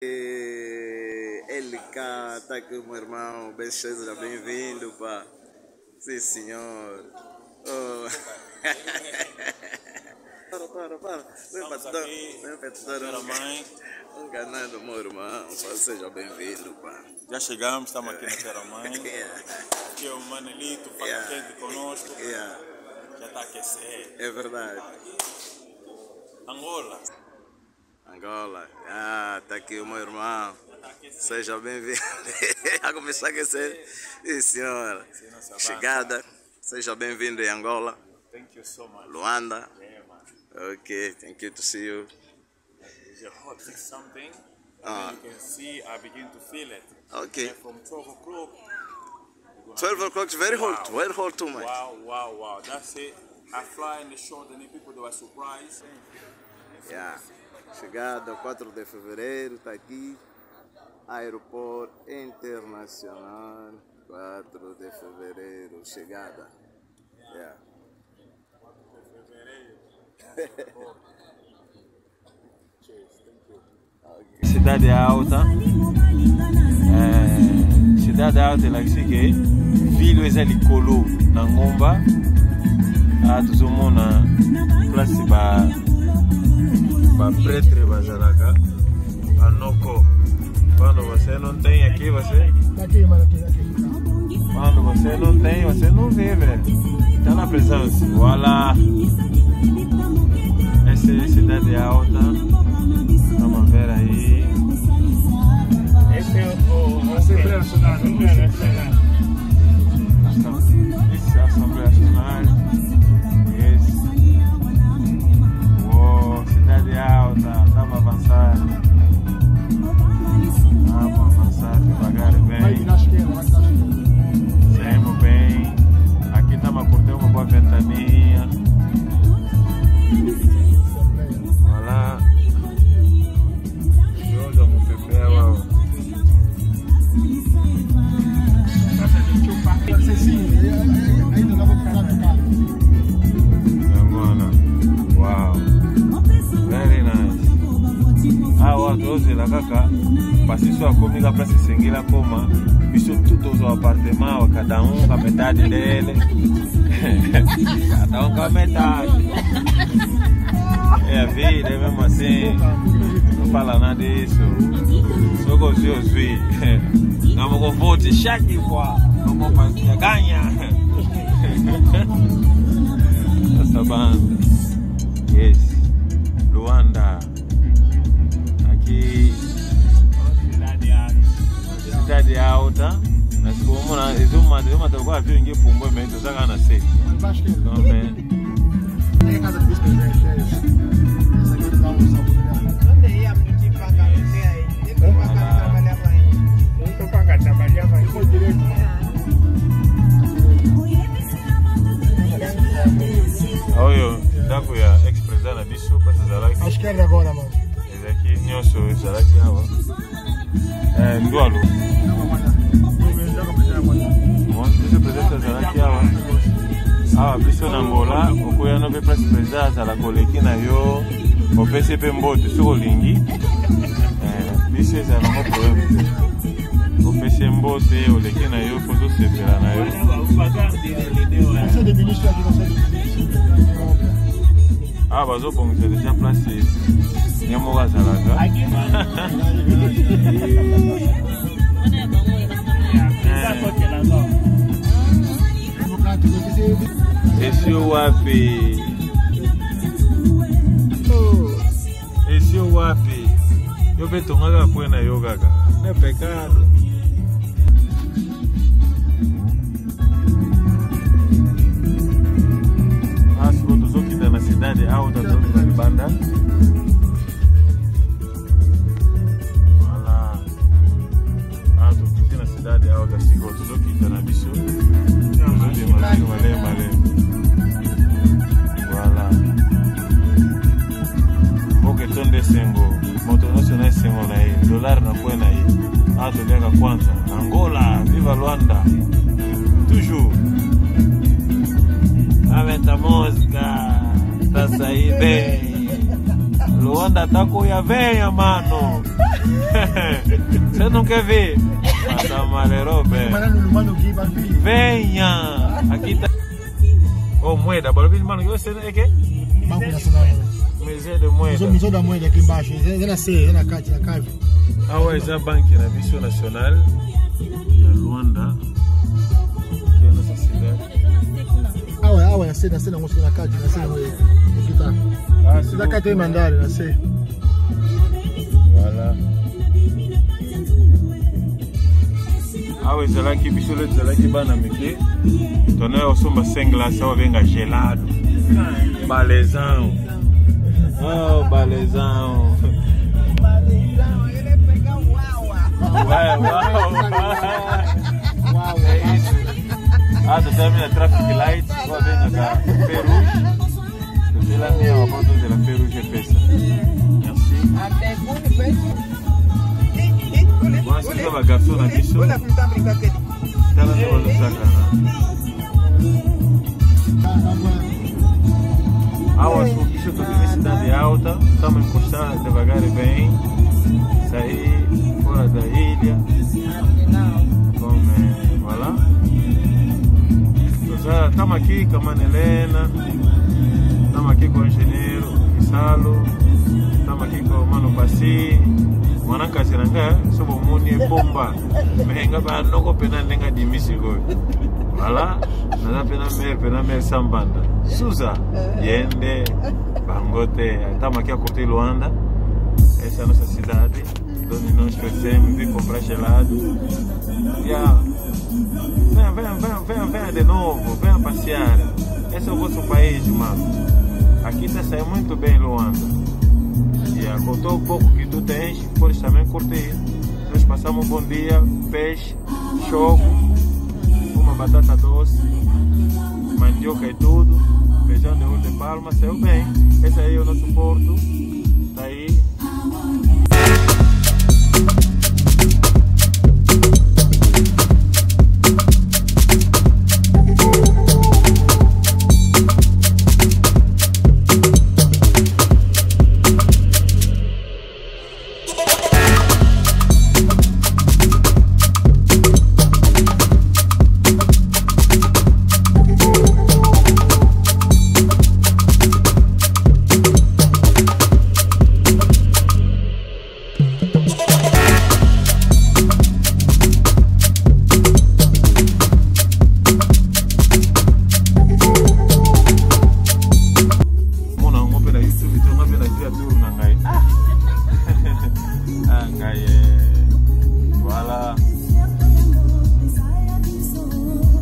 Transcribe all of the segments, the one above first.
LK, tá aqui o meu irmão, bem seja bem-vindo, pá. Sim, senhor. Oh. Para. Vem para te dar um canal do meu irmão, pá. Seja bem-vindo, pá. Já chegamos, estamos aqui na Terra Mãe. Aqui é o Manelito, fala quente conosco. Já está a aquecer. É verdade. Angola. Tá aqui o meu irmão. Seja bem-vindo. A começar a aquecer. Sim, senhora. Chegada. Seja bem-vindo em Angola. Thank you so much. Luanda. Yeah, man. Okay, thank you to see you. It's a hot something. And you can see, I begin to feel it. Okay. And from 12 o'clock. 12 o'clock is very hot. Very hot too much. Wow. That's it. I fly in the short and the people they were surprised. Yeah. Chegada 4 de fevereiro, está aqui. Aeroporto Internacional. 4 de fevereiro, chegada. Yeah. Cidade alta. Cidade alta ela que filho é ali colo na ngomba. Tuzomona place ba pretre bazalaka anoko. Quando você não tem aqui, você quando você não tem, você não vive. Está na presença. Voilà. Essa é a cidade alta. Vamos ver aí. Esse é o Assembleia Nacional. Esse é a Assembleia Nacional. Uou, cidade alta. Vamos avançar. Vamos avançar devagar bem. Saímos bem. Aqui estamos a curtir uma boa ventaninha. Olá. Joga no papel. Wow. Very nice. Hoje la kaka pasiso akomika place sengela koma biso tudo zo apartement cada com a metade dele. Cada com a metade. É a vida, é mesmo assim. Não fala nada disso. Só que os seus filhos vamos com vote chaque fois. Vamos para ganha. Essa banda. Yes. Luanda. Cidade alta, mas como na exuma tá com a vinha que pumba mesmo, tá ganhando assim. Então, é casa de presente, é isso. Essa aqui dá um salto. Onde ia me tipo para cá, aí. Eu tô para cá trabalhar vai. Eu tô para cá trabalhar vai. Eu vou direito. Olha, dá para ya expressar na bicho para fazer acho que é agora, mano. Esse aqui nhoso, será que é Ndualo. Biso presente será que biso na Angola, okuya no be place presence ala koleki na yo, opesi pe mbote soko lingi. Biso eza na problème. Opesi mbote oleki na yo pozo sepela na yo. Você de ministre aqui você. Bazo bongisa déjà place. Nyamoga zalaka. Esse wapi? Esse wapi? Eu vejo uma coisa na yoga, não é pecado. As fotos aqui na cidade alta da banda. Olha, as fotos na cidade alta se fotos aqui na bicho. Malé. Voilà. Porque tonde sengo, moto nacional sengo na hii, dollar na kwena hii. Tuliaka kwanza. Angola, viva Luanda. Toujours. Aventa música, tá saí bem. Luanda tako ya venha, mano. Você não quer ver? Mata malero, velho. Venha. Aqui tá. Oh, moeda. Bora vir, mano. Você é que? Banco Nacional. Museu de moeda. Museu da moeda aqui embaixo. É na C, é na Caixa, na Caixa. Ah, ouais, c'est un banque, la Mission Nationale de Luanda. Qui est notre cidade. Ah ouais, na C, na música na Caixa, na C, aqui tá. Ah, c'est da Caixa Mandari, na C. Voilà. Ah ouais, c'est là qui bisole, c'est là qui bana miki. Tonner au somba 5 glaces, ça venga gelado. Balezão. Oh, balezão. Uau. É isso. Ah, tu termina a traffic light, vai ver na Peruge. Tu tens lá minha foto de la Peruge pesa. Merci. Bom, se tu vai garçom na bicho. Tá lá no olho sacana. Ah, o bicho tô em cidade alta, estamos encostando devagar e bem. Sair fora da ilha, como voilà. Estamos aqui com a Mana Helena, estamos aqui com o engenheiro Isalo, estamos aqui com o Mano Passi, Manaka Siranga, sob o Muni Bomba, Menga para não copiar nenhuma de Michigo. Voilà, nada pena mer Sambanda, Suza, Yende, Bangote, estamos aqui a curtir Luanda. Essa é a nossa cidade, onde nós crescemos, vim comprar gelado. Yeah. Venha de novo, venha passear. Esse é o vosso país, mano. Aqui está saindo muito bem, Luanda. Yeah. Com todo o pouco que tu tens, podes também curtir. Nós passamos um bom dia, peixe, choco, uma batata doce, mandioca e tudo, feijão de olho de palma, saiu bem. Esse aí é o nosso porto. Tá aí.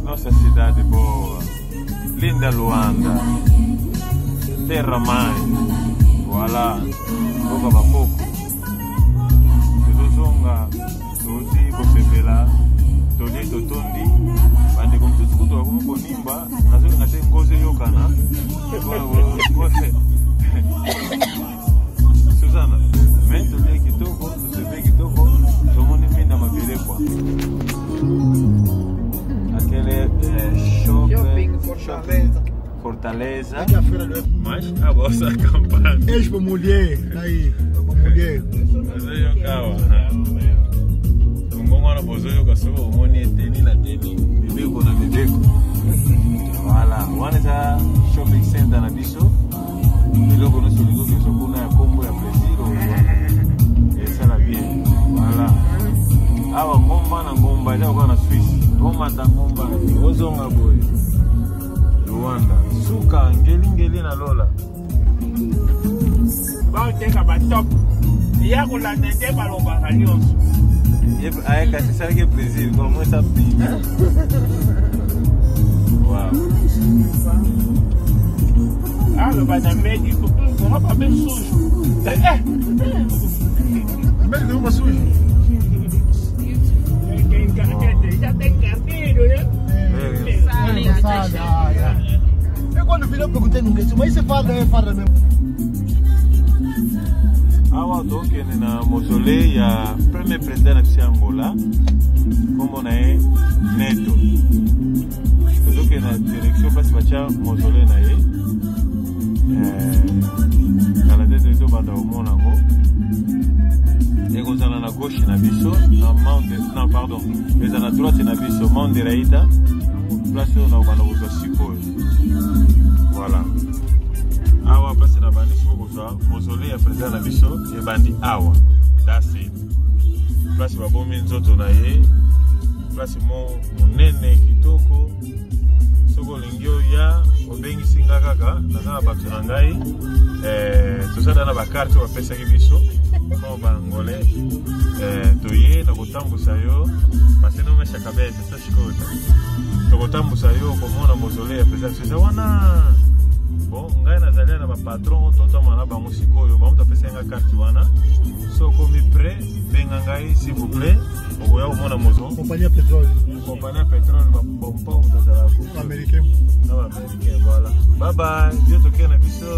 Nossa cidade boa, linda Luanda, terra mãe, voilà, boca bacoco, tuzunga, tuzi bosebela, toli totondi, bande com tudo kuto como bonimba, nazo ngate ngoze yokana, Susana, mento de kitoko, tuzebe kitoko, tomoni minda mabelekwa. Aquele shopping Fortaleza. Mas a vossa campanha. Expo mulher, tá aí. Mulher. Mas eu jogava. Um bom ano para eu jogar o money teni na teni. Bebeko na bebeko. Voilà. One essa shopping center na bicho. E logo nós ligou que só kuna ya combo ya Brazil. Essa la bien. Voilà. Awa ngomba na ngomba já na Suisse. Ngomba ta ngomba. Ozonga boy. Luanda. Suka ngeli na lola. Ba teka ba top. Ya kulanda te baloba kalionso. Aí que c'est ça que plaisir. Como essa pinta. Wow. Ah, le bas médico, comment pas bien sujo. Médico uma sujo. Já tem carteiro, né? Eu quando vi eu perguntei no gueto, mas você fala mesmo. Awa donc na mausolée ya premier président de Angola, como na Neto. Donc na direction passe bacha mausolée na kala te to banda omona ngo ekozala na gauche na biso na mount non pardon eza na droite na biso mount de Raïta place oyo na banda kozwa sikoyo voilà awa place na bandi siko kozwa mausolée ya président na biso ebandi awa dasi place babomi nzoto na ye place monene kitoko soko olingi oya obengisi nga kaka naza na bato na ngai tozala na bakarte oyo bapesaki biso mpo bangole toye na kotambusa yo pase nomeshaka bese sa sikoyo tokotambusa yo komona mausolée ya président eza wana bon ngai nazalia na bapatron totama na bango sikoyo bamutu apesaki nga karte wana so okomi prêt benga ngai s'il vous plaît okoya komona mozo Compagnie à pétrole. compagnie ya pétrole bapompa omutazala Américain. na baaméricain voilà bye bye bio tokee na biso